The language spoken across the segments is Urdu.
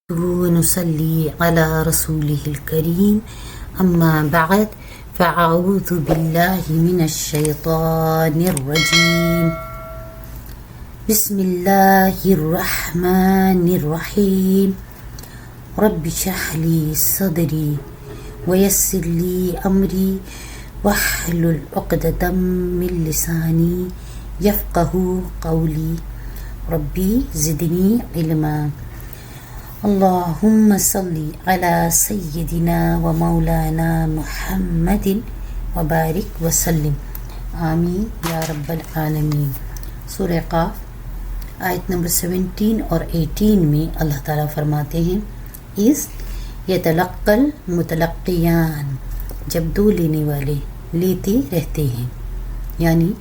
ونصلي على رسوله الكريم أما بعد فأعوذ بالله من الشيطان الرجيم بسم الله الرحمن الرحيم رب اشرح لي صدري ويسر لي أمري واحلل عقدة من لساني يفقه قولي ربي زدني علما اللهم صل على سيدنا ومولانا محمد وبارك وسلم آمین یا رب العالمین۔ سورہ قاف آیت نمبر 17 اور 18 میں اللہ تعالیٰ فرماتے ہیں اس یتلقی المتلقیان، جب دو لینے والے لیتے رہتے ہیں، یعنی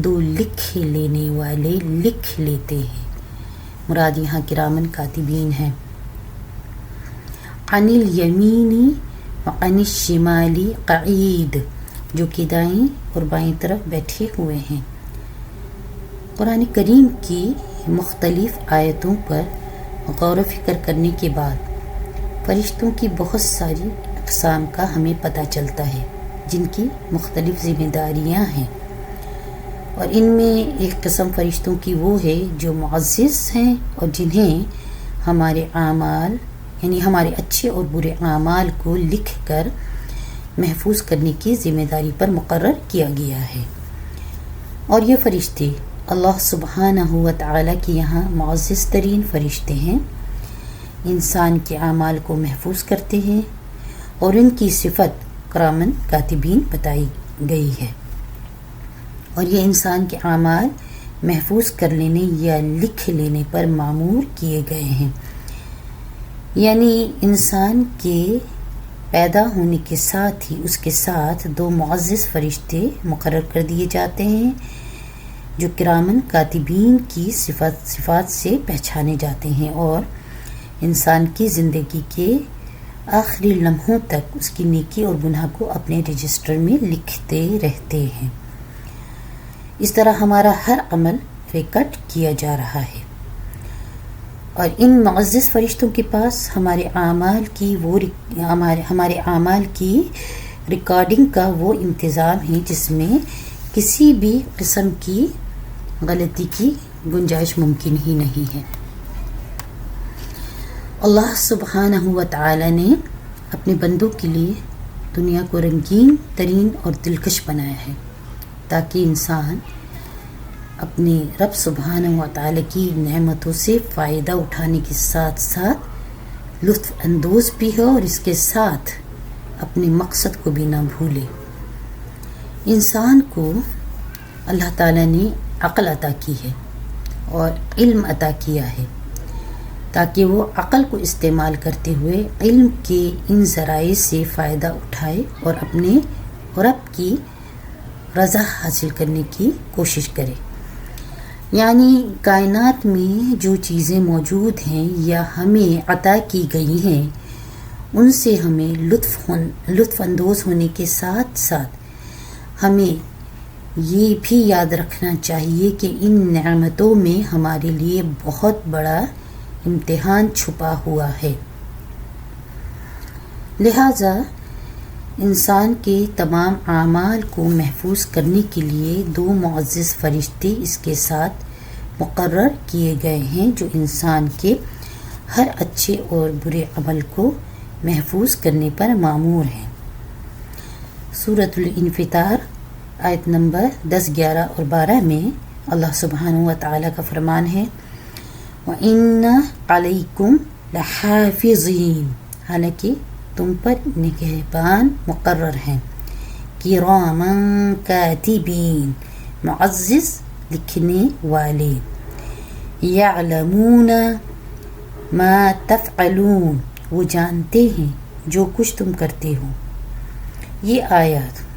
دو لکھ لینے والے لکھ لیتے ہیں، مراد یہاں کرامن کاتبین ہیں، عن الیمینی وعن الشمالی قعید، جو کہ دائیں اور بائیں طرف بیٹھے ہوئے ہیں۔ قرآن کریم کی مختلف آیتوں پر غور و فکر کرنے کے بعد فرشتوں کی بہت ساری اقسام کا ہمیں پتہ چلتا ہے، جن کی مختلف ذمہ داریاں ہیں، اور ان میں ایک قسم فرشتوں کی وہ ہے جو معزز ہیں اور جنہیں ہمارے اعمال یعنی ہمارے اچھے اور برے اعمال کو لکھ کر محفوظ کرنے کی ذمہ داری پر مقرر کیا گیا ہے، اور یہ فرشتے اللہ سبحانہ و تعالیٰ کے یہاں معزز ترین فرشتے ہیں، انسان کے اعمال کو محفوظ کرتے ہیں، اور ان کی صفت کرامن کاتبین بتائی گئی ہے، اور یہ انسان کے اعمال محفوظ کر لینے یا لکھ لینے پر مامور کیے گئے ہیں، یعنی انسان کے پیدا ہونے کے ساتھ ہی اس کے ساتھ دو معزز فرشتے مقرر کر دیے جاتے ہیں جو کرامن کاتبین کی صفات سے پہچانے جاتے ہیں، اور انسان کی زندگی کے آخری لمحوں تک اس کی نیکی اور گناہ کو اپنے رجسٹر میں لکھتے رہتے ہیں۔ اس طرح ہمارا ہر عمل ریکارڈ کیا جا رہا ہے، اور ان معزز فرشتوں کے پاس ہمارے اعمال کی ریکارڈنگ کا وہ انتظام ہے جس میں کسی بھی قسم کی غلطی کی گنجائش ممکن ہی نہیں ہے۔ اللہ سبحانہ و تعالی نے اپنے بندوں کے لیے دنیا کو رنگین ترین اور دلکش بنایا ہے، تاکہ انسان اپنے رب سبحانہ و تعالی کی نعمتوں سے فائدہ اٹھانے کے ساتھ ساتھ لطف اندوز بھی ہو، اور اس کے ساتھ اپنے مقصد کو بھی نہ بھولے۔ انسان کو اللہ تعالی نے عقل عطا کی ہے اور علم عطا کیا ہے، تاکہ وہ عقل کو استعمال کرتے ہوئے علم کے ان ذرائع سے فائدہ اٹھائے اور اپنے رب کی رضا حاصل کرنے کی کوشش کرے۔ یعنی کائنات میں جو چیزیں موجود ہیں یا ہمیں عطا کی گئی ہیں، ان سے ہمیں لطف اندوز ہونے کے ساتھ ساتھ ہمیں یہ بھی یاد رکھنا چاہیے کہ ان نعمتوں میں ہمارے لیے بہت بڑا امتحان چھپا ہوا ہے، لہٰذا انسان کے تمام اعمال کو محفوظ کرنے کے لیے دو معزز فرشتے اس کے ساتھ مقرر کیے گئے ہیں جو انسان کے ہر اچھے اور برے عمل کو محفوظ کرنے پر مامور ہیں۔ سورۃ الانفطار آیت نمبر 10، 11 اور 12 میں اللہ سبحانہ و تعالیٰ کا فرمان ہے وَإِنَّ عَلَيْكُمْ لَحَافِظِينَ، حالانکہ تم پر نگہبان مقرر ہیں، کِرَامًا کاتبین، معزز لکھنے والے، یعلمون ما تفعلون، وہ جانتے ہیں جو کچھ تم کرتے ہو۔ یہ آیات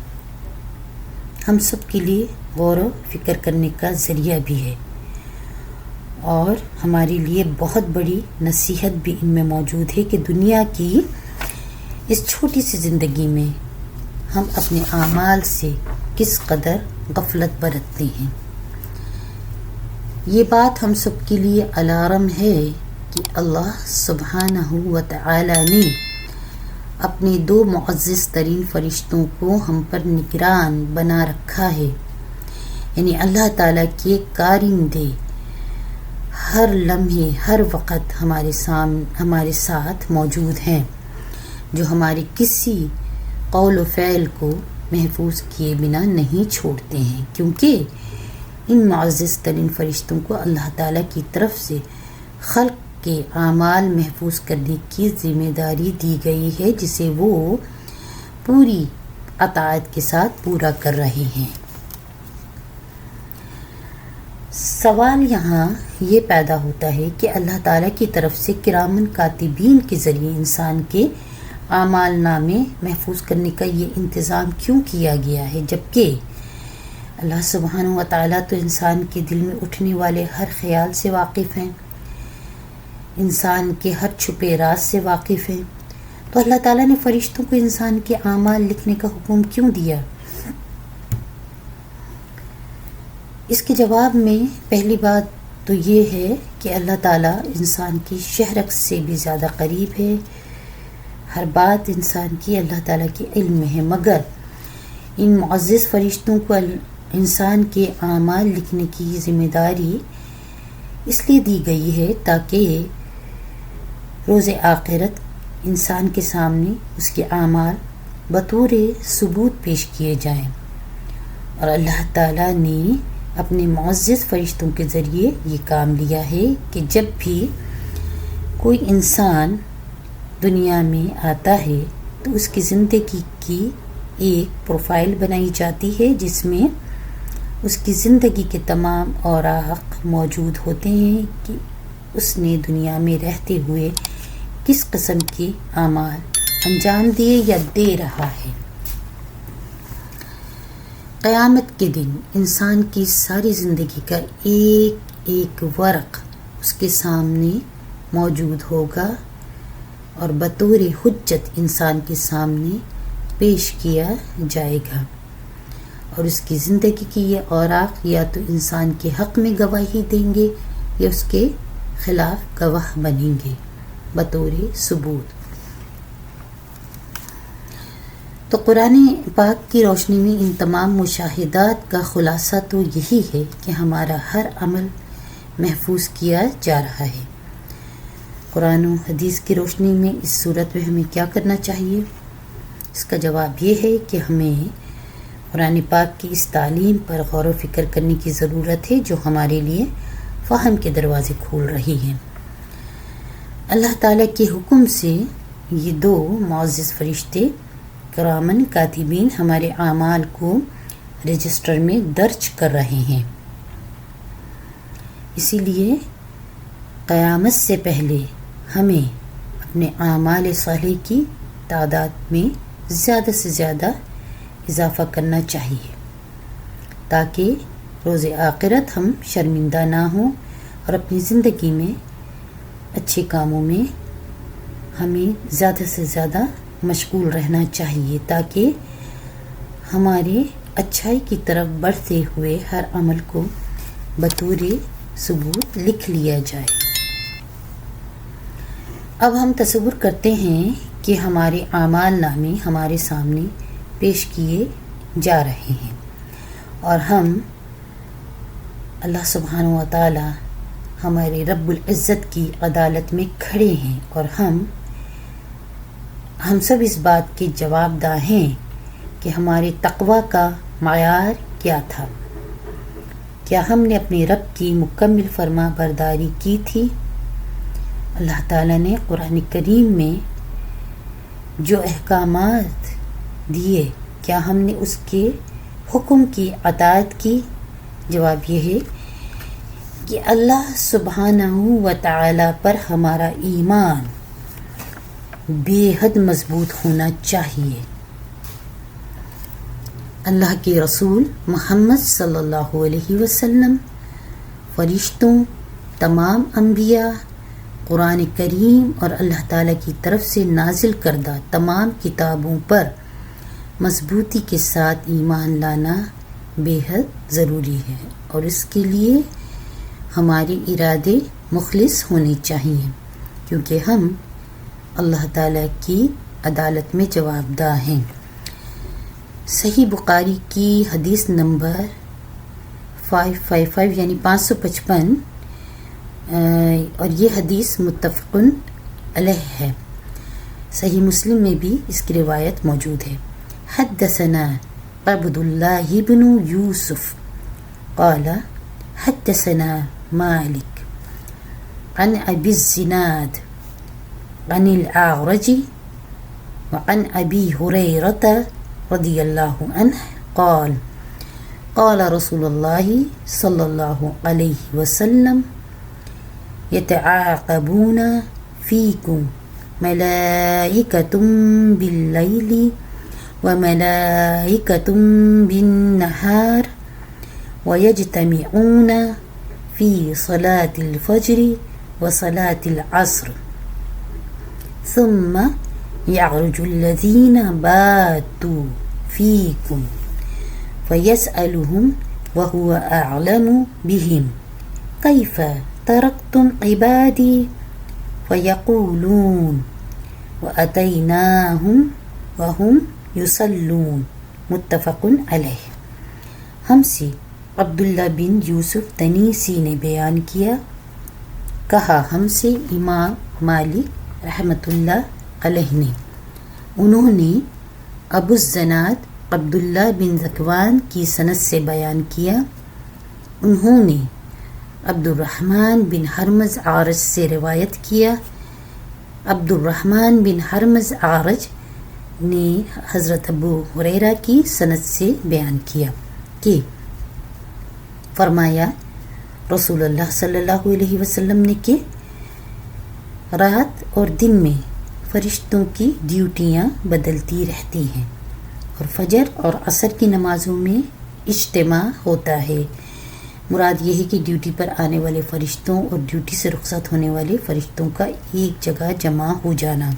ہم سب کے لیے غور و فکر کرنے کا ذریعہ بھی ہے، اور ہمارے لیے بہت بڑی نصیحت بھی ان میں موجود ہے کہ دنیا کی اس چھوٹی سی زندگی میں ہم اپنے اعمال سے کس قدر غفلت برتتے ہیں۔ یہ بات ہم سب کے لیے الارم ہے کہ اللہ سبحانہ و تعالی نے اپنے 2 معزز ترین فرشتوں کو ہم پر نگران بنا رکھا ہے، یعنی اللہ تعالیٰ کے کارندے ہر لمحے ہر وقت ہمارے ساتھ موجود ہیں، جو ہمارے کسی قول و فعل کو محفوظ کیے بنا نہیں چھوڑتے ہیں، کیونکہ ان معزز ترین فرشتوں کو اللہ تعالیٰ کی طرف سے خلق کے اعمال محفوظ کرنے کی ذمہ داری دی گئی ہے، جسے وہ پوری اطاعت کے ساتھ پورا کر رہے ہیں۔ سوال یہاں یہ پیدا ہوتا ہے کہ اللہ تعالیٰ کی طرف سے کرامن کاتبین کے ذریعے انسان کے اعمال نامے محفوظ کرنے کا یہ انتظام کیوں کیا گیا ہے، جبکہ اللہ سبحانہ و تعالیٰ تو انسان کے دل میں اٹھنے والے ہر خیال سے واقف ہیں، انسان کے ہر چھپے راز سے واقف ہیں، تو اللہ تعالیٰ نے فرشتوں کو انسان کے اعمال لکھنے کا حکم کیوں دیا؟ اس کے جواب میں پہلی بات تو یہ ہے کہ اللہ تعالیٰ انسان کی شہرک سے بھی زیادہ قریب ہے، ہر بات انسان کی اللہ تعالیٰ کے علم میں ہے، مگر ان معزز فرشتوں کو انسان کے اعمال لکھنے کی ذمہ داری اس لیے دی گئی ہے تاکہ روز آخرت انسان کے سامنے اس کے اعمال بطور ثبوت پیش کیے جائیں، اور اللہ تعالیٰ نے اپنے معزز فرشتوں کے ذریعے یہ کام لیا ہے کہ جب بھی کوئی انسان دنیا میں آتا ہے تو اس کی زندگی کی ایک پروفائل بنائی جاتی ہے، جس میں اس کی زندگی کے تمام اوراق موجود ہوتے ہیں کہ اس نے دنیا میں رہتے ہوئے کس قسم کے اعمال انجام دیے یا دے رہا ہے۔ قیامت کے دن انسان کی ساری زندگی کا ایک ایک ورق اس کے سامنے موجود ہوگا اور بطور حجت انسان کے سامنے پیش کیا جائے گا، اور اس کی زندگی کی یہ اوراق یا تو انسان کے حق میں گواہی دیں گے یا اس کے خلاف گواہ بنیں گے بطور ثبوت۔ تو قرآن پاک کی روشنی میں ان تمام مشاہدات کا خلاصہ تو یہی ہے کہ ہمارا ہر عمل محفوظ کیا جا رہا ہے۔ قرآن و حدیث کی روشنی میں اس صورت میں ہمیں کیا کرنا چاہیے؟ اس کا جواب یہ ہے کہ ہمیں قرآن پاک کی اس تعلیم پر غور و فکر کرنے کی ضرورت ہے، جو ہمارے لیے فہم کے دروازے کھول رہی ہے۔ اللہ تعالیٰ کے حکم سے یہ 2 معزز فرشتے کرامن کاتبین ہمارے اعمال کو رجسٹر میں درج کر رہے ہیں، اسی لیے قیامت سے پہلے ہمیں اپنے اعمال صالح کی تعداد میں زیادہ سے زیادہ اضافہ کرنا چاہیے، تاکہ روز آخرت ہم شرمندہ نہ ہوں، اور اپنی زندگی میں اچھے کاموں میں ہمیں زیادہ سے زیادہ مشغول رہنا چاہیے، تاکہ ہمارے اچھائی کی طرف بڑھتے ہوئے ہر عمل کو بطور ثبوت لکھ لیا جائے۔ اب ہم تصور کرتے ہیں کہ ہمارے اعمال نامے ہمارے سامنے پیش کیے جا رہے ہیں، اور ہم اللہ سبحانہ و تعالی ہمارے رب العزت کی عدالت میں کھڑے ہیں، اور ہم سب اس بات کے جواب دہ ہیں کہ ہمارے تقوی کا معیار کیا تھا، کیا ہم نے اپنے رب کی مکمل فرما برداری کی تھی؟ اللہ تعالیٰ نے قرآن کریم میں جو احکامات دیے، کیا ہم نے اس کے حکم کی اطاعت کی؟ جواب یہ ہے کہ اللہ سبحانہ و تعالی پر ہمارا ایمان بے حد مضبوط ہونا چاہیے۔ اللہ کے رسول محمد صلی اللہ علیہ وسلم، فرشتوں، تمام انبیاء، قرآن کریم اور اللہ تعالیٰ کی طرف سے نازل کردہ تمام کتابوں پر مضبوطی کے ساتھ ایمان لانا بے حد ضروری ہے، اور اس کے لیے ہمارے ارادے مخلص ہونے چاہیے۔ کیونکہ ہم اللہ تعالیٰ کی عدالت میں جواب دہ ہیں۔ صحیح بخاری کی حدیث نمبر 555 یعنی 555 اور یہ حدیث متفق علیہ ہے۔ صحیح مسلم میں بھی اس کی روایت موجود ہے۔ حدثنا عبد اللہ بن یوسف قال حدثنا مالک عن ابی الزناد عن الاعرج وعن ابی ہریرۃ رضی اللہ عنہ قال قال رسول اللہ صلی اللہ علیہ وسلم يتعاقبون فيكم ملائكة بالليل وملائكة بالنهار ويجتمعون في صلاة الفجر وصلاة العصر ثم يعرج الذين باتوا فيكم فيسألهم وهو أعلم بهم كيف تركتم عبادي فيقولون وأتيناهم وهم يصلون متفق علیہ۔ ہم سے عبداللہ بن یوسف تنیسی نے بیان کیا، کہا ہم سے امام مالک رحمۃ اللہ علیہ نے، انہوں نے ابو الزناد عبداللہ بن ذکوان کی سند سے بیان کیا، انہوں نے عبد الرحمن بن حرمز اعرج سے روایت کیا، عبد الرحمن بن حرمز اعرج نے حضرت ابو ہریرہ کی سند سے بیان کیا کہ فرمایا رسول اللہ صلی اللہ علیہ وسلم نے کہ رات اور دن میں فرشتوں کی ڈیوٹیاں بدلتی رہتی ہیں اور فجر اور عصر کی نمازوں میں اجتماع ہوتا ہے۔ مراد یہ ہے کہ ڈیوٹی پر آنے والے فرشتوں اور ڈیوٹی سے رخصت ہونے والے فرشتوں کا ایک جگہ جمع ہو جانا۔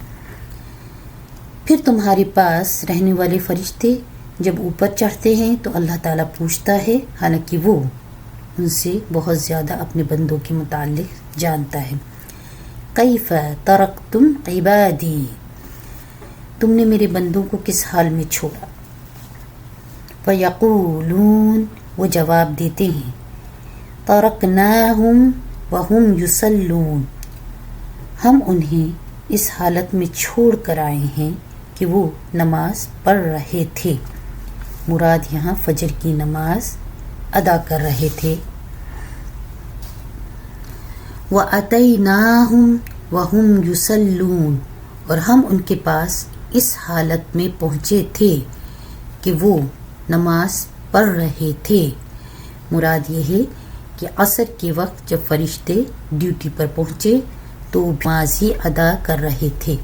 پھر تمہارے پاس رہنے والے فرشتے جب اوپر چڑھتے ہیں تو اللہ تعالیٰ پوچھتا ہے، حالانکہ وہ ان سے بہت زیادہ اپنے بندوں کے متعلق جانتا ہے، کیف ترکتم عبادی، تم نے میرے بندوں کو کس حال میں چھوڑا؟ فیقولون، وہ جواب دیتے ہیں، ترکناہم وہم یصلون، ہم انہیں اس حالت میں چھوڑ کر آئے ہیں کہ وہ نماز پڑھ رہے تھے۔ مراد یہاں فجر کی نماز ادا کر رہے تھے۔ وَأَتَيْنَاهُمْ وَهُمْ يُصَلُّونَ، اور ہم ان کے پاس اس حالت میں پہنچے تھے کہ وہ نماز پڑھ رہے تھے۔ مراد یہ ہے کہ عصر کے وقت جب فرشتے ڈیوٹی پر پہنچے تو نماز ہی ادا کر رہے تھے۔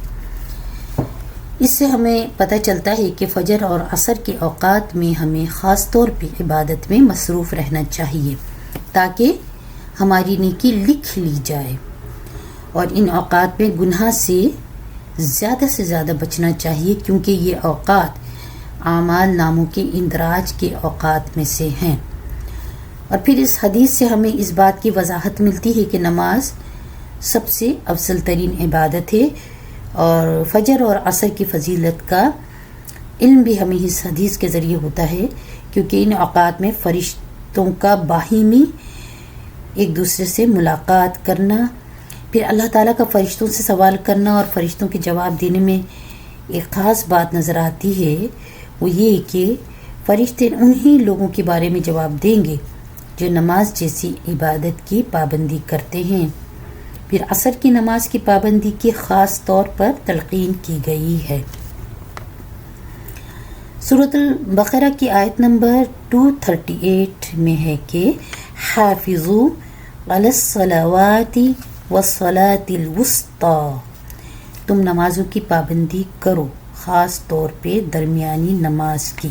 اس سے ہمیں پتہ چلتا ہے کہ فجر اور عصر کے اوقات میں ہمیں خاص طور پہ عبادت میں مصروف رہنا چاہیے تاکہ ہماری نیکی لکھ لی جائے، اور ان اوقات میں گناہ سے زیادہ بچنا چاہیے کیونکہ یہ اوقات اعمال ناموں کے اندراج کے اوقات میں سے ہیں۔ اور پھر اس حدیث سے ہمیں اس بات کی وضاحت ملتی ہے کہ نماز سب سے افضل ترین عبادت ہے، اور فجر اور عصر کی فضیلت کا علم بھی ہمیں اس حدیث کے ذریعے ہوتا ہے، کیونکہ ان اوقات میں فرشتوں کا باہمی ایک دوسرے سے ملاقات کرنا، پھر اللہ تعالیٰ کا فرشتوں سے سوال کرنا اور فرشتوں کے جواب دینے میں ایک خاص بات نظر آتی ہے، وہ یہ کہ فرشتے انہی لوگوں کے بارے میں جواب دیں گے جو نماز جیسی عبادت کی پابندی کرتے ہیں۔ پھر عصر کی نماز کی پابندی کی خاص طور پر تلقین کی گئی ہے۔ سورۃ البقرہ کی آیت نمبر 238 میں ہے کہ حافظوا علی الصلوات والصلاۃ الوسطی، تم نمازوں کی پابندی کرو، خاص طور پہ درمیانی نماز کی،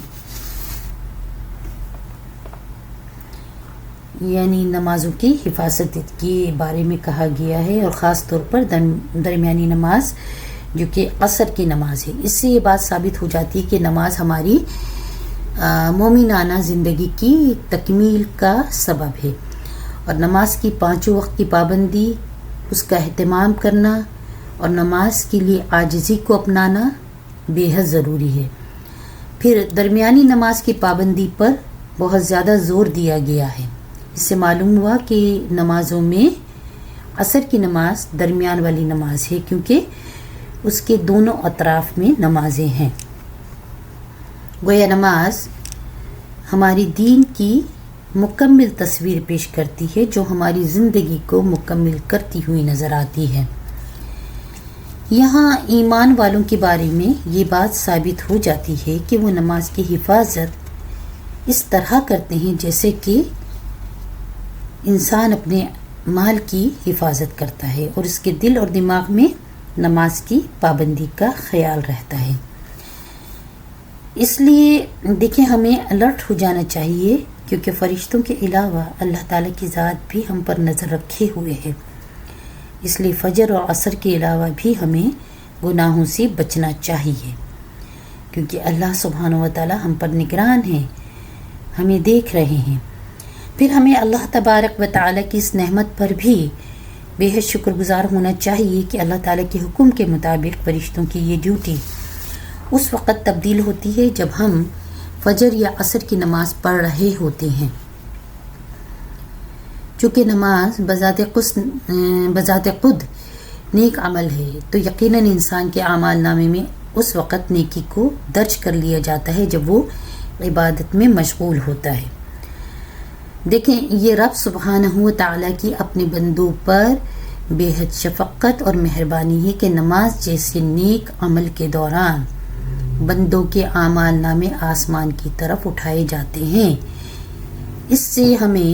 یعنی نمازوں کی حفاظت کے بارے میں کہا گیا ہے، اور خاص طور پر درمیانی نماز جو کہ عصر کی نماز ہے۔ اس سے یہ بات ثابت ہو جاتی ہے کہ نماز ہماری مومنانہ زندگی کی تکمیل کا سبب ہے، اور نماز کی 5 وقت کی پابندی، اس کا اہتمام کرنا اور نماز کے لیے عاجزی کو اپنانا بے حد ضروری ہے۔ پھر درمیانی نماز کی پابندی پر بہت زیادہ زور دیا گیا ہے۔ اس سے معلوم ہوا کہ نمازوں میں عصر کی نماز درمیان والی نماز ہے، کیونکہ اس کے دونوں اطراف میں نمازیں ہیں۔ گویا نماز ہماری دین کی مکمل تصویر پیش کرتی ہے، جو ہماری زندگی کو مکمل کرتی ہوئی نظر آتی ہے۔ یہاں ایمان والوں کے بارے میں یہ بات ثابت ہو جاتی ہے کہ وہ نماز کی حفاظت اس طرح کرتے ہیں جیسے کہ انسان اپنے مال کی حفاظت کرتا ہے، اور اس کے دل اور دماغ میں نماز کی پابندی کا خیال رہتا ہے۔ اس لیے دیکھیں، ہمیں الرٹ ہو جانا چاہیے، کیونکہ فرشتوں کے علاوہ اللہ تعالیٰ کی ذات بھی ہم پر نظر رکھے ہوئے ہے۔ اس لیے فجر اور عصر کے علاوہ بھی ہمیں گناہوں سے بچنا چاہیے، کیونکہ اللہ سبحانہ و تعالیٰ ہم پر نگران ہیں، ہمیں دیکھ رہے ہیں۔ پھر ہمیں اللہ تبارک و تعالیٰ کی اس نعمت پر بھی بے حد شکر گزار ہونا چاہیے کہ اللہ تعالیٰ کے حکم کے مطابق فرشتوں کی یہ ڈیوٹی اس وقت تبدیل ہوتی ہے جب ہم فجر یا عصر کی نماز پڑھ رہے ہوتے ہیں۔ چونکہ نماز بذات خود نیک عمل ہے، تو یقیناً انسان کے اعمال نامے میں اس وقت نیکی کو درج کر لیا جاتا ہے جب وہ عبادت میں مشغول ہوتا ہے۔ دیکھیں، یہ رب سبحانہ و تعالیٰ کی اپنے بندوں پر بے حد شفقت اور مہربانی ہے کہ نماز جیسے نیک عمل کے دوران بندوں کے اعمال نامے آسمان کی طرف اٹھائے جاتے ہیں۔ اس سے ہمیں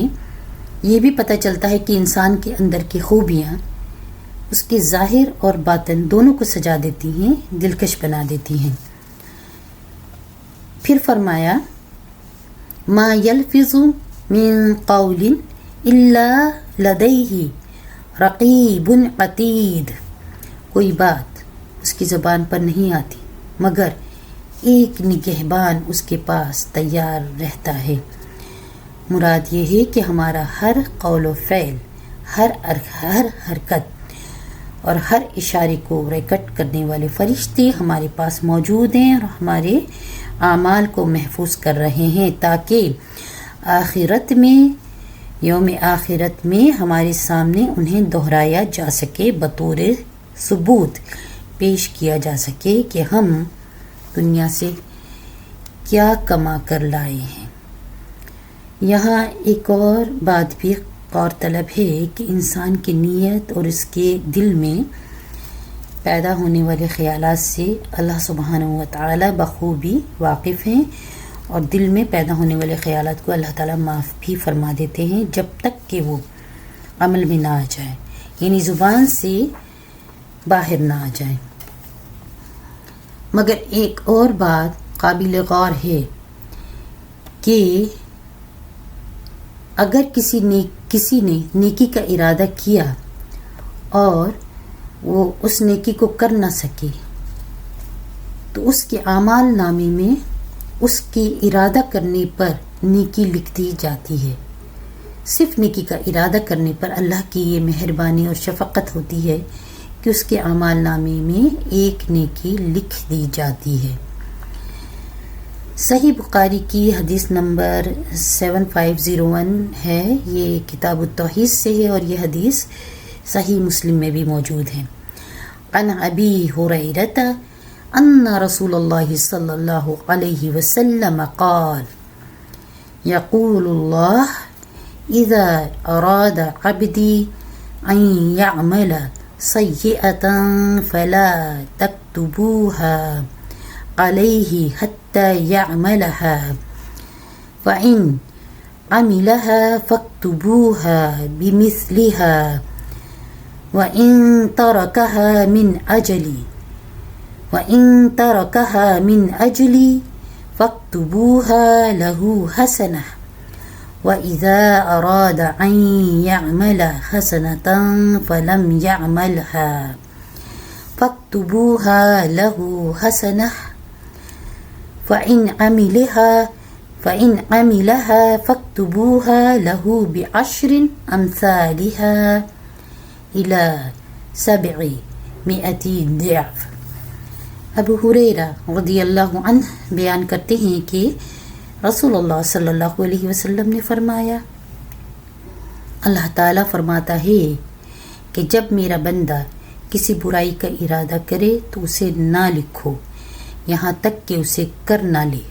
یہ بھی پتہ چلتا ہے کہ انسان کے اندر کی خوبیاں اس کے ظاہر اور باطن دونوں کو سجا دیتی ہیں، دلکش بنا دیتی ہیں۔ پھر فرمایا، ما یلفظ من قول الا لدیہ رقیب عتید، کوئی بات اس کی زبان پر نہیں آتی مگر ایک نگہبان اس کے پاس تیار رہتا ہے۔ مراد یہ ہے کہ ہمارا ہر قول و فعل، ہر حرکت اور ہر اشارے کو ریکارڈ کرنے والے فرشتے ہمارے پاس موجود ہیں اور ہمارے اعمال کو محفوظ کر رہے ہیں، تاکہ آخرت میں، یوم آخرت میں ہمارے سامنے انہیں دہرایا جا سکے، بطور ثبوت پیش کیا جا سکے کہ ہم دنیا سے کیا کما کر لائے ہیں۔ یہاں ایک اور بات بھی غور طلب ہے کہ انسان کی نیت اور اس کے دل میں پیدا ہونے والے خیالات سے اللہ سبحانہ و تعالیٰ بخوبی واقف ہیں، اور دل میں پیدا ہونے والے خیالات کو اللہ تعالیٰ معاف بھی فرما دیتے ہیں جب تک کہ وہ عمل میں نہ آ جائے، یعنی زبان سے باہر نہ آ جائے۔ مگر ایک اور بات قابل غور ہے کہ اگر کسی نے نیکی کا ارادہ کیا اور وہ اس نیکی کو کر نہ سکے، تو اس کے اعمال نامے میں اس کی ارادہ کرنے پر نیکی لکھ دی جاتی ہے۔ صرف نیکی کا ارادہ کرنے پر اللہ کی یہ مہربانی اور شفقت ہوتی ہے کہ اس کے اعمال نامے میں ایک نیکی لکھ دی جاتی ہے۔ صحیح بخاری کی حدیث نمبر 7501 ہے، یہ کتاب التوحید سے ہے، اور یہ حدیث صحیح مسلم میں بھی موجود ہے۔ عن ابی ہریرہ ان رسول اللہ صلی اللہ علیہ وسلم قال یقول اللہ اذا اراد عبدی ان یعمل سیئة فلا تکتبوها علیہ حتی یعملها فإن عملها فاکتبوها بمثلها وإن تركها من أجلي فاكتبوها له حسنة وإذا أراد أن يعمل حسنة فلم يعملها فاكتبوها له حسنة فإن عملها فاكتبوها له بعشر أمثالها إلى 7 مئتی ضعف۔ ابو ہریرہ رضی اللہ عنہ بیان کرتے ہیں کہ رسول اللہ صلی اللہ علیہ وسلم نے فرمایا، اللہ تعالیٰ فرماتا ہے کہ جب میرا بندہ کسی برائی کا ارادہ کرے تو اسے نہ لکھو یہاں تک کہ اسے کر نہ لے،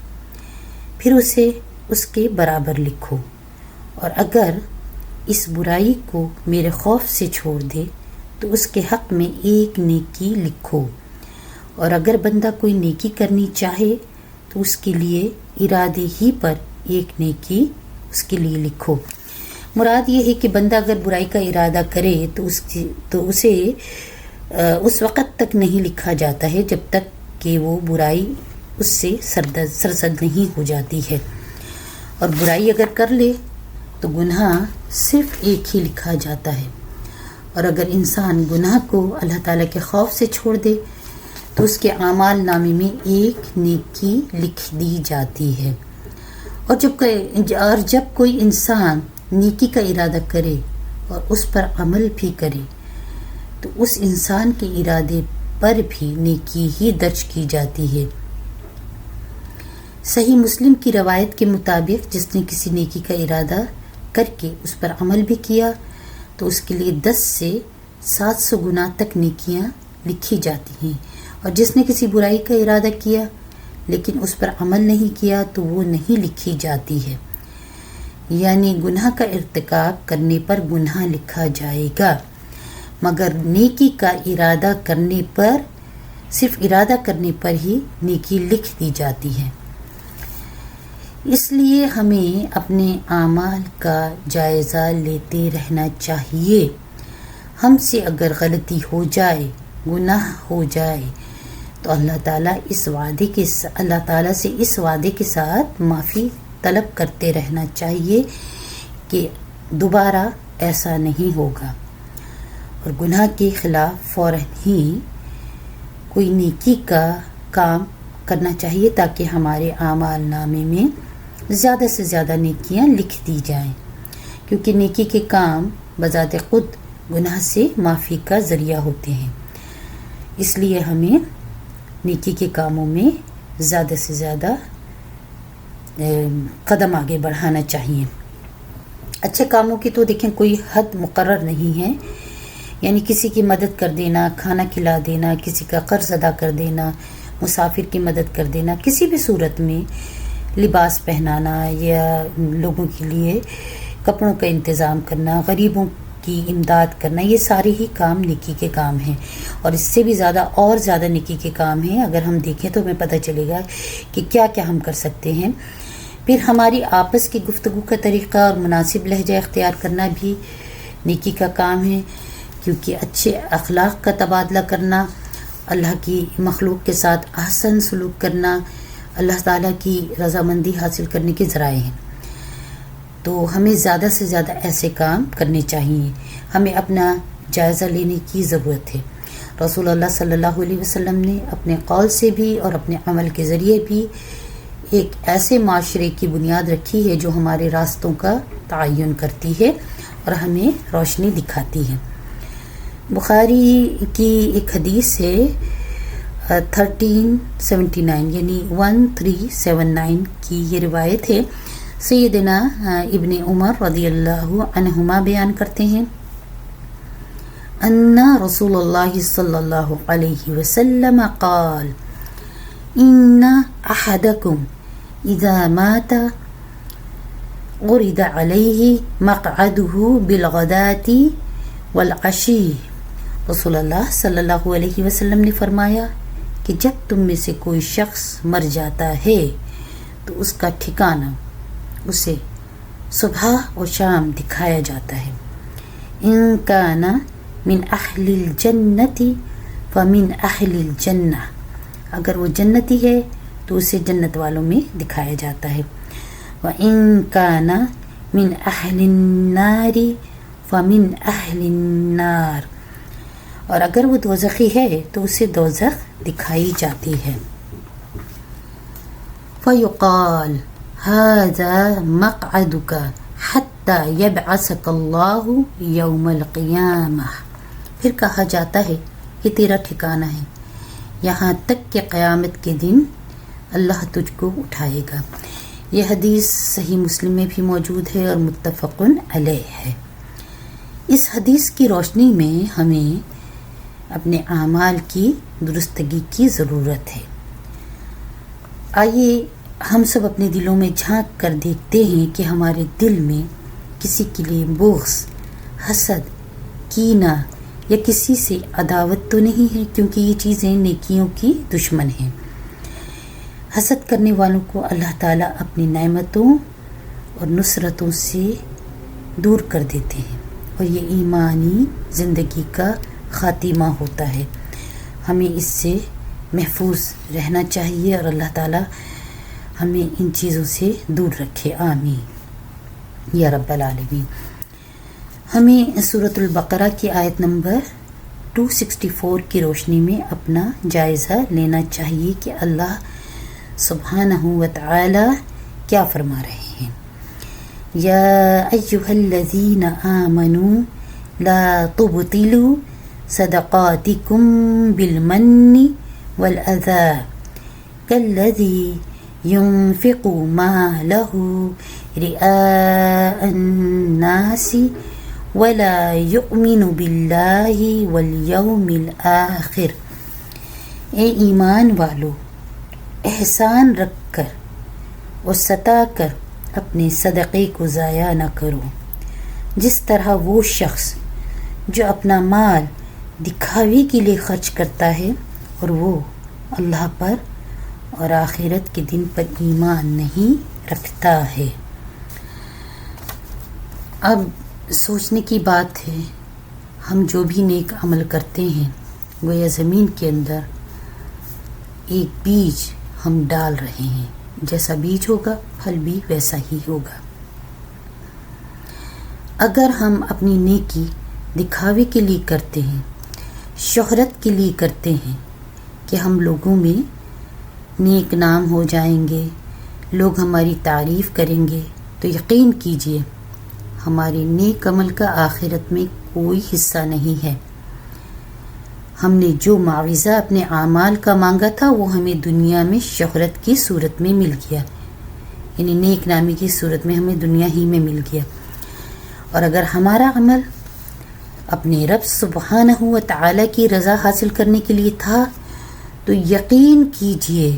پھر اسے اس کے برابر لکھو، اور اگر اس برائی کو میرے خوف سے چھوڑ دے تو اس کے حق میں ایک نیکی لکھو، اور اگر بندہ کوئی نیکی کرنی چاہے تو اس کے لیے ارادے ہی پر ایک نیکی اس کے لیے لکھو۔ مراد یہ ہے کہ بندہ اگر برائی کا ارادہ کرے تو اسے اس وقت تک نہیں لکھا جاتا ہے جب تک کہ وہ برائی اس سے سرزد نہیں ہو جاتی ہے، اور برائی اگر کر لے تو گناہ صرف ایک ہی لکھا جاتا ہے، اور اگر انسان گناہ کو اللہ تعالیٰ کے خوف سے چھوڑ دے تو اس کے اعمال نامے میں ایک نیکی لکھ دی جاتی ہے۔ اور جب کوئی انسان نیکی کا ارادہ کرے اور اس پر عمل بھی کرے تو اس انسان کے ارادے پر بھی نیکی ہی درج کی جاتی ہے۔ صحیح مسلم کی روایت کے مطابق جس نے کسی نیکی کا ارادہ کر کے اس پر عمل بھی کیا تو اس کے لیے 10 سے 700 گنا تک نیکیاں لکھی جاتی ہیں، اور جس نے کسی برائی کا ارادہ کیا لیکن اس پر عمل نہیں کیا تو وہ نہیں لکھی جاتی ہے، یعنی گناہ کا ارتکاب کرنے پر گناہ لکھا جائے گا، مگر نیکی کا ارادہ کرنے پر صرف ارادہ کرنے پر ہی نیکی لکھ دی جاتی ہے۔ اس لیے ہمیں اپنے اعمال کا جائزہ لیتے رہنا چاہیے۔ ہم سے اگر غلطی ہو جائے، گناہ ہو جائے تو اللہ تعالیٰ سے اس وعدے کے ساتھ معافی طلب کرتے رہنا چاہیے کہ دوبارہ ایسا نہیں ہوگا، اور گناہ کے خلاف فوراً ہی کوئی نیکی کا کام کرنا چاہیے تاکہ ہمارے اعمال نامے میں زیادہ سے زیادہ نیکیاں لکھ دی جائیں، کیونکہ نیکی کے کام بذات خود گناہ سے معافی کا ذریعہ ہوتے ہیں۔ اس لیے ہمیں نیکی کے کاموں میں زیادہ سے زیادہ قدم آگے بڑھانا چاہیے۔ اچھے کاموں کی تو دیکھیں کوئی حد مقرر نہیں ہے، یعنی کسی کی مدد کر دینا، کھانا کھلا دینا، کسی کا قرض ادا کر دینا، مسافر کی مدد کر دینا، کسی بھی صورت میں لباس پہنانا یا لوگوں کے لیے کپڑوں کا انتظام کرنا، غریبوں کی امداد کرنا، یہ سارے ہی کام نیکی کے کام ہیں، اور اس سے بھی زیادہ نیکی کے کام ہیں۔ اگر ہم دیکھیں تو ہمیں پتہ چلے گا کہ کیا کیا ہم کر سکتے ہیں۔ پھر ہماری آپس کی گفتگو کا طریقہ اور مناسب لہجہ اختیار کرنا بھی نیکی کا کام ہے، کیونکہ اچھے اخلاق کا تبادلہ کرنا، اللہ کی مخلوق کے ساتھ احسن سلوک کرنا اللہ تعالیٰ کی رضامندی حاصل کرنے کے ذرائع ہیں۔ تو ہمیں زیادہ سے زیادہ ایسے کام کرنے چاہیے۔ ہمیں اپنا جائزہ لینے کی ضرورت ہے۔ رسول اللہ صلی اللہ علیہ وسلم نے اپنے قول سے بھی اور اپنے عمل کے ذریعے بھی ایک ایسے معاشرے کی بنیاد رکھی ہے جو ہمارے راستوں کا تعین کرتی ہے اور ہمیں روشنی دکھاتی ہے۔ بخاری کی ایک حدیث ہے 1379 یعنی 1379 کی یہ روایت ہے۔ سیدنا ابن عمر رضی اللہ عنہما بیان کرتے ہیں، ان رسول اللہ صلی اللہ علیہ وسلم قال ان احدکم اذا مات عرض علیہ مقعده بالغداة والعشی۔ رسول اللہ صلی اللہ علیہ وسلم نے فرمایا کہ جب تم میں سے کوئی شخص مر جاتا ہے تو اس کا ٹھکانہ اسے صبح اور شام دکھایا جاتا ہے۔ ان کان من اہل الجنت فمن اہل الجنہ، اگر وہ جنتی ہے تو اسے جنت والوں میں دکھایا جاتا ہے۔ وَإِن كَانَ مِنْ أَهْلِ النَّارِ فَمِنْ أَهْلِ النَّارِ، اور اگر وہ دوزخی ہے تو اسے دوزخ دکھائی جاتی ہے۔ فَيُقَالُ هَذَا مَقْعَدُكَ حَتَّى يَبْعَثَكَ اللَّهُ يَوْمَ الْقِيَامَةِ، پھر کہا جاتا ہے یہ تیرا ٹھکانہ ہے، یہاں تک کہ قیامت کے دن اللہ تجھ کو اٹھائے گا۔ یہ حدیث صحیح مسلم میں بھی موجود ہے اور متفق علیہ ہے۔ اس حدیث کی روشنی میں ہمیں اپنے اعمال کی درستگی کی ضرورت ہے۔ آئیے ہم سب اپنے دلوں میں جھانک کر دیکھتے ہیں کہ ہمارے دل میں کسی کے لیے بغض، حسد، کینہ یا کسی سے عداوت تو نہیں ہے، کیونکہ یہ چیزیں نیکیوں کی دشمن ہیں۔ حسد کرنے والوں کو اللہ تعالیٰ اپنی نعمتوں اور نصرتوں سے دور کر دیتے ہیں، اور یہ ایمانی زندگی کا خاتمہ ہوتا ہے۔ ہمیں اس سے محفوظ رہنا چاہیے اور اللہ تعالیٰ ہمیں ان چیزوں سے دور رکھے، آمین یا رب العالمین۔ ہمیں سورۃ البقرہ کی آیت نمبر 264 کی روشنی میں اپنا جائزہ لینا چاہیے کہ اللہ سبحانہ و تعالی کیا فرما رہے ہیں۔ یا ایھا الذین آمنوا لا تبطلوا صدقاتکم بالمن والأذى كالذي ينفق ماله رئاء الناس ولا يؤمن بالله واليوم الآخر۔ اے ایمان والو، احسان رکھ کر اور ستا کر اپنے صدقے کو ضائع نہ کرو، جس طرح وہ شخص جو اپنا مال دکھاوے کے لیے خرچ کرتا ہے اور وہ اللہ پر اور آخرت کے دن پر ایمان نہیں رکھتا ہے۔ اب سوچنے کی بات ہے، ہم جو بھی نیک عمل کرتے ہیں گویا زمین کے اندر ایک بیج ہم ڈال رہے ہیں، جیسا بیج ہوگا پھل بھی ویسا ہی ہوگا۔ اگر ہم اپنی نیکی دکھاوے کے لیے کرتے ہیں، شہرت کے لیے کرتے ہیں کہ ہم لوگوں میں نیک نام ہو جائیں گے، لوگ ہماری تعریف کریں گے، تو یقین کیجئے ہمارے نیک عمل کا آخرت میں کوئی حصہ نہیں ہے۔ ہم نے جو معاوضہ اپنے اعمال کا مانگا تھا وہ ہمیں دنیا میں شہرت کی صورت میں مل گیا، یعنی نیک نامی کی صورت میں ہمیں دنیا ہی میں مل گیا۔ اور اگر ہمارا عمل اپنے رب سبحانہ و تعالی کی رضا حاصل کرنے کے لیے تھا تو یقین کیجئے،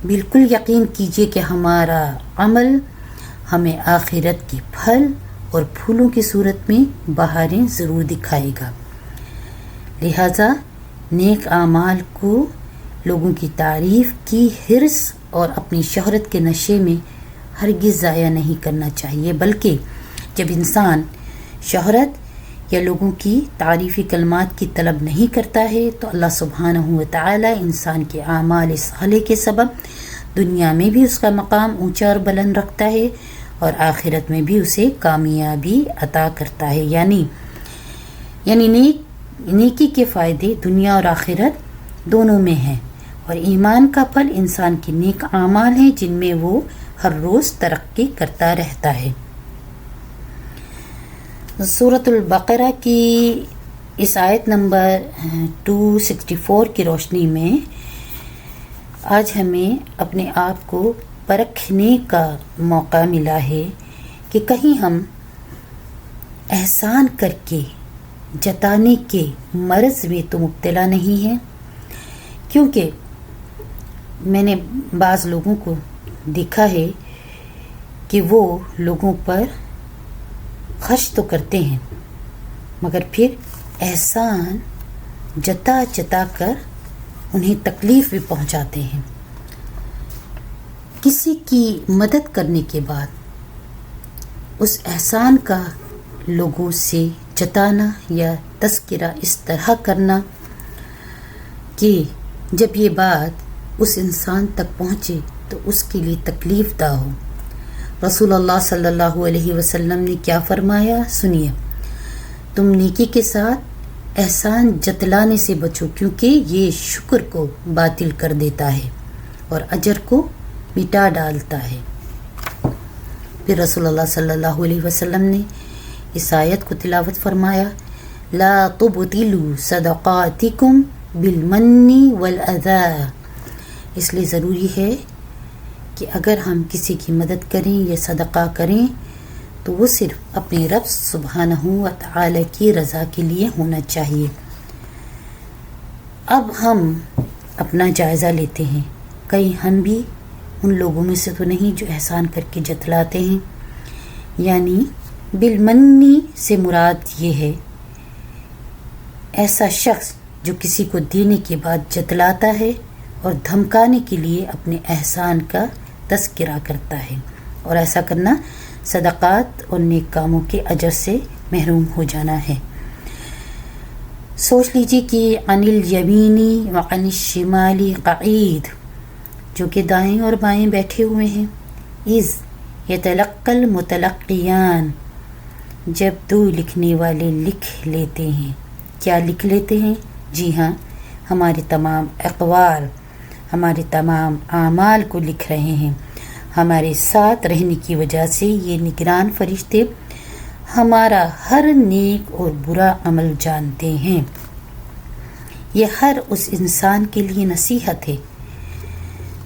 بالکل یقین کیجئے کہ ہمارا عمل ہمیں آخرت کے پھل اور پھولوں کی صورت میں بہاریں ضرور دکھائے گا۔ لہٰذا نیک اعمال کو لوگوں کی تعریف کی حرص اور اپنی شہرت کے نشے میں ہرگز ضائع نہیں کرنا چاہیے، بلکہ جب انسان شہرت یا لوگوں کی تعریفی کلمات کی طلب نہیں کرتا ہے تو اللہ سبحانہ و تعالی انسان کے اعمال صالح کے سبب دنیا میں بھی اس کا مقام اونچا اور بلند رکھتا ہے اور آخرت میں بھی اسے کامیابی عطا کرتا ہے، یعنی نیکی کے فائدے دنیا اور آخرت دونوں میں ہیں، اور ایمان کا پھل انسان کے نیک اعمال ہیں جن میں وہ ہر روز ترقی کرتا رہتا ہے۔ سورۃ البقرہ کی اس آیت نمبر 264 کی روشنی میں آج ہمیں اپنے آپ کو پرکھنے کا موقع ملا ہے کہ کہیں ہم احسان کر کے جتانے کے مرض میں تو مبتلا نہیں ہیں، کیونکہ میں نے بعض لوگوں کو دیکھا ہے کہ وہ لوگوں پر خرچ تو کرتے ہیں مگر پھر احسان جتا جتا کر انہیں تکلیف بھی پہنچاتے ہیں۔ کسی کی مدد کرنے کے بعد اس احسان کا لوگوں سے جتانا یا تذکرہ اس طرح کرنا کہ جب یہ بات اس انسان تک پہنچے تو اس کے لیے تکلیف دہ ہو۔ رسول اللہ صلی اللہ علیہ وسلم نے کیا فرمایا، سنیے، تم نیکی کے ساتھ احسان جتلانے سے بچو، کیونکہ یہ شکر کو باطل کر دیتا ہے اور اجر کو مٹا ڈالتا ہے۔ پھر رسول اللہ صلی اللہ علیہ وسلم نے اس آیت کو تلاوت فرمایا، لا تبطلوا صدقاتکم بالمن والاذى، اس لیے ضروری ہے کہ اگر ہم کسی کی مدد کریں یا صدقہ کریں تو وہ صرف اپنے رب سبحانہ و تعالی کی رضا کے لیے ہونا چاہیے۔ اب ہم اپنا جائزہ لیتے ہیں، کہیں ہم بھی ان لوگوں میں سے تو نہیں جو احسان کر کے جتلاتے ہیں۔ یعنی بالمنی سے مراد یہ ہے ایسا شخص جو کسی کو دینے کے بعد جتلاتا ہے اور دھمکانے کے لیے اپنے احسان کا تذکرہ کرتا ہے، اور ایسا کرنا صدقات اور نیک کاموں کے اجر سے محروم ہو جانا ہے۔ سوچ لیجیے کہ عن الیمینی وعن الشمالی قعید، جو کہ دائیں اور بائیں بیٹھے ہوئے ہیں، اذ یتلقی المتلقیان، جب دو لکھنے والے لکھ لیتے ہیں۔ کیا لکھ لیتے ہیں؟ جی ہاں، ہمارے تمام اقوال، ہمارے تمام اعمال کو لکھ رہے ہیں۔ ہمارے ساتھ رہنے کی وجہ سے یہ نگران فرشتے ہمارا ہر نیک اور برا عمل جانتے ہیں۔ یہ ہر اس انسان کے لیے نصیحت ہے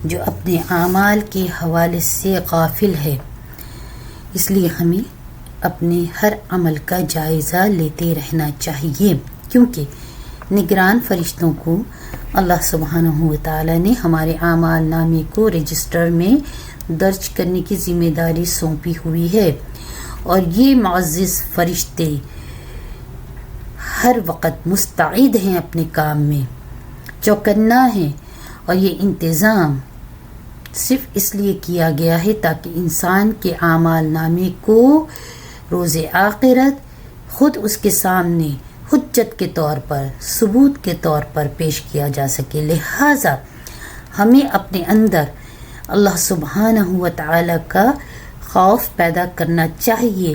جو اپنے اعمال کے حوالے سے غافل ہے، اس لیے ہمیں اپنے ہر عمل کا جائزہ لیتے رہنا چاہیے، کیونکہ نگران فرشتوں کو اللہ سبحانہ و تعالی نے ہمارے اعمال نامے کو رجسٹر میں درج کرنے کی ذمہ داری سونپی ہوئی ہے، اور یہ معزز فرشتے ہر وقت مستعد ہیں اپنے کام میں، چوکنا ہیں، اور یہ انتظام صرف اس لیے کیا گیا ہے تاکہ انسان کے اعمال نامے کو روز آخرت خود اس کے سامنے حجت کے طور پر، ثبوت کے طور پر پیش کیا جا سکے۔ لہٰذا ہمیں اپنے اندر اللہ سبحانہ و تعالی کا خوف پیدا کرنا چاہیے۔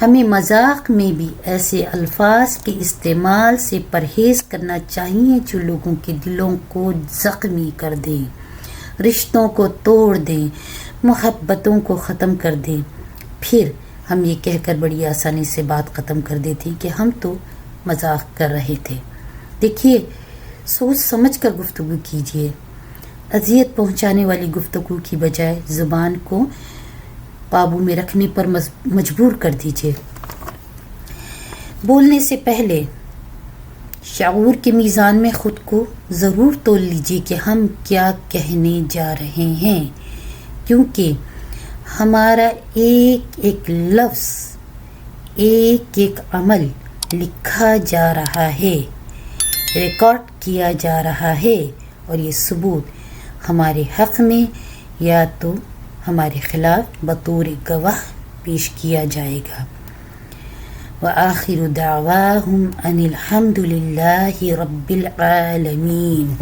ہمیں مذاق میں بھی ایسے الفاظ کے استعمال سے پرہیز کرنا چاہیے جو لوگوں کے دلوں کو زخمی کر دیں، رشتوں کو توڑ دیں، محبتوں کو ختم کر دیں۔ پھر ہم یہ کہہ کر بڑی آسانی سے بات ختم کر دیتے کہ ہم تو مذاق کر رہے تھے۔ دیکھیے، سوچ سمجھ کر گفتگو کیجیے، اذیت پہنچانے والی گفتگو کی بجائے زبان کو قابو میں رکھنے پر مجبور کر دیجیے۔ بولنے سے پہلے شعور کے میزان میں خود کو ضرور تول لیجیے کہ ہم کیا کہنے جا رہے ہیں، کیونکہ ہمارا ایک ایک لفظ، ایک ایک عمل لکھا جا رہا ہے، ریکارڈ کیا جا رہا ہے، اور یہ ثبوت ہمارے حق میں یا تو ہمارے خلاف بطور گواہ پیش کیا جائے گا۔ وآخر دعواہم ان الحمد للہ رب العالمین۔